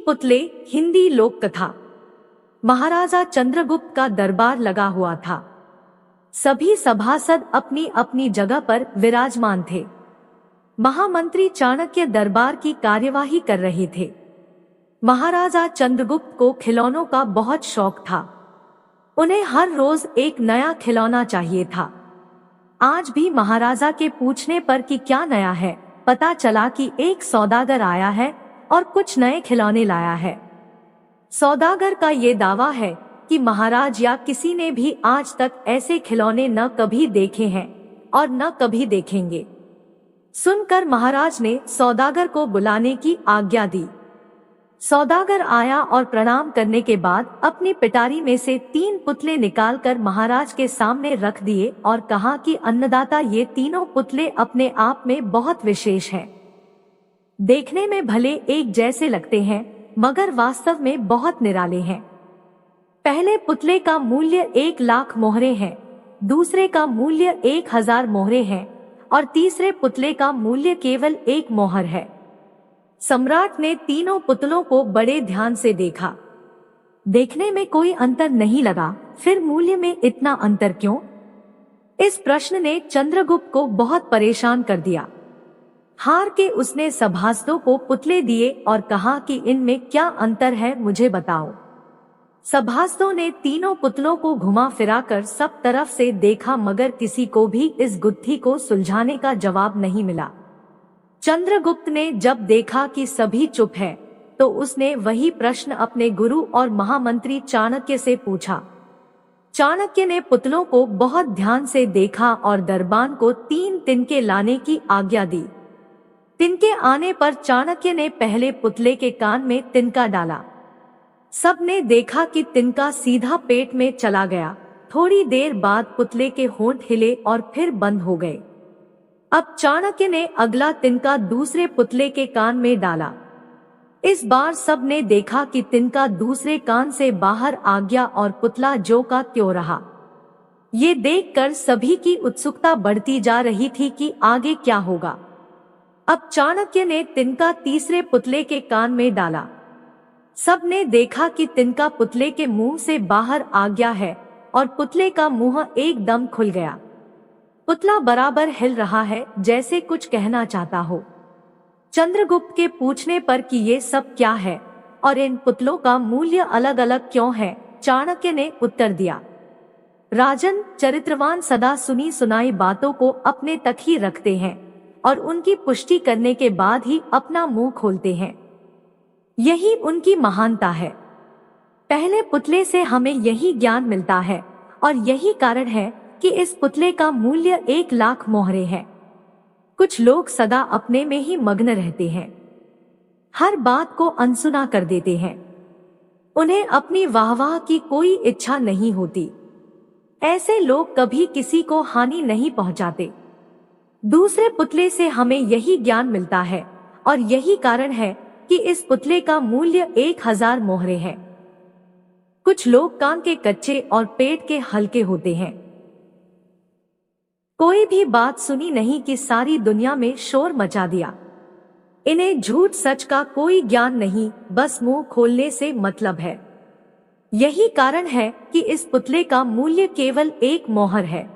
पुतले, हिंदी लोक कथा। महाराजा चंद्रगुप्त का दरबार लगा हुआ था। सभी सभासद अपनी अपनी जगह पर विराजमान थे। महामंत्री चाणक्य दरबार की कार्यवाही कर रहे थे। महाराजा चंद्रगुप्त को खिलौनों का बहुत शौक था। उन्हें हर रोज एक नया खिलौना चाहिए था। आज भी महाराजा के पूछने पर कि क्या नया है, पता चला कि एक सौदागर आया है और कुछ नए खिलौने लाया है। सौदागर का ये दावा है कि महाराज या किसी ने भी आज तक ऐसे खिलौने न कभी देखे हैं और न कभी देखेंगे। सुनकर महाराज ने सौदागर को बुलाने की आज्ञा दी। सौदागर आया और प्रणाम करने के बाद अपनी पिटारी में से 3 पुतले निकालकर महाराज के सामने रख दिए और कहा कि अन्नदाता, ये तीनों पुतले अपने आप में बहुत विशेष हैं। देखने में भले एक जैसे लगते हैं मगर वास्तव में बहुत निराले हैं। पहले पुतले का मूल्य 1 लाख मोहरे है, दूसरे का मूल्य 1000 मोहरे हैं और तीसरे पुतले का मूल्य केवल 1 मोहर है। सम्राट ने तीनों पुतलों को बड़े ध्यान से देखा। देखने में कोई अंतर नहीं लगा, फिर मूल्य में इतना अंतर क्यों? इस प्रश्न ने चंद्रगुप्त को बहुत परेशान कर दिया। हार के उसने सभासदों को पुतले दिए और कहा कि इनमें क्या अंतर है, मुझे बताओ। सभासदों ने तीनों पुतलों को घुमा फिराकर सब तरफ से देखा मगर किसी को भी इस गुत्थी को सुलझाने का जवाब नहीं मिला। चंद्रगुप्त ने जब देखा कि सभी चुप हैं, तो उसने वही प्रश्न अपने गुरु और महामंत्री चाणक्य से पूछा। चाणक्य ने पुतलों को बहुत ध्यान से देखा और दरबान को 3 तिनके लाने की आज्ञा दी। तिनके आने पर चाणक्य ने पहले पुतले के कान में तिनका डाला। सबने देखा कि तिनका सीधा पेट में चला गया। थोड़ी देर बाद पुतले के होंठ हिले और फिर बंद हो गए। अब चाणक्य ने अगला तिनका दूसरे पुतले के कान में डाला। इस बार सबने देखा कि तिनका दूसरे कान से बाहर आ गया और पुतला ज्यों का त्यों रहा। ये देखकर सभी की उत्सुकता बढ़ती जा रही थी कि आगे क्या होगा। अब चाणक्य ने तिनका तीसरे पुतले के कान में डाला। सबने देखा कि तिनका पुतले के मुंह से बाहर आ गया है और पुतले का मुंह एकदम खुल गया। पुतला बराबर हिल रहा है जैसे कुछ कहना चाहता हो। चंद्रगुप्त के पूछने पर कि ये सब क्या है और इन पुतलों का मूल्य अलग अलग क्यों है, चाणक्य ने उत्तर दिया, राजन, चरित्रवान सदा सुनी सुनाई बातों को अपने तक ही रखते हैं और उनकी पुष्टि करने के बाद ही अपना मुंह खोलते हैं। यही उनकी महानता है। पहले पुतले से हमें यही ज्ञान मिलता है और यही कारण है कि इस पुतले का मूल्य 1 लाख मोहरे है। कुछ लोग सदा अपने में ही मग्न रहते हैं, हर बात को अनसुना कर देते हैं। उन्हें अपनी वाहवाह की कोई इच्छा नहीं होती। ऐसे लोग कभी किसी को हानि नहीं पहुंचाते। दूसरे पुतले से हमें यही ज्ञान मिलता है और यही कारण है कि इस पुतले का मूल्य 1000 मोहरे है। कुछ लोग कान के कच्चे और पेट के हल्के होते हैं। कोई भी बात सुनी नहीं कि सारी दुनिया में शोर मचा दिया। इन्हें झूठ सच का कोई ज्ञान नहीं, बस मुंह खोलने से मतलब है। यही कारण है कि इस पुतले का मूल्य केवल 1 मोहर है।